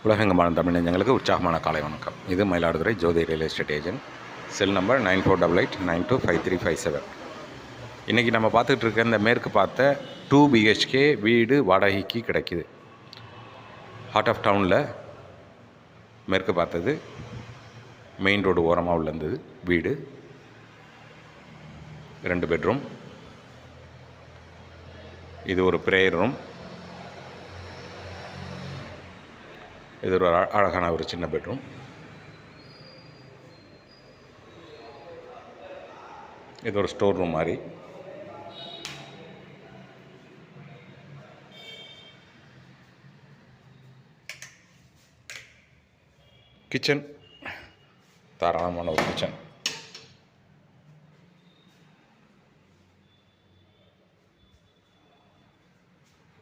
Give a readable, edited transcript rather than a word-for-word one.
உலகெங்கமான தமிழ் நெஞ்சங்களுக்கு உற்சாகமான காலை வணக்கம். இது Mayiladuthurai Jothi real estate agent. Cell number 9488925357. இன்றைக்கி நம்ம பார்த்துக்கிட்டு இருக்க இந்த மேற்கு பார்த்த 2 BHK வீடு வாடகைக்கு கிடைக்கிது. ஹார்ட் ஆஃப் டவுனில் மேற்கு பார்த்தது, மெயின் ரோடு ஓரமாக உள்ளது வீடு. 2 பெட்ரூம். இது ஒரு ப்ரேயர் ரூம். இது ஒரு அழகான ஒரு சின்ன பெட்ரூம். இது ஒரு ஸ்டோர் ரூம் மாதிரி. கிச்சன், தாராளமான ஒரு கிச்சன்.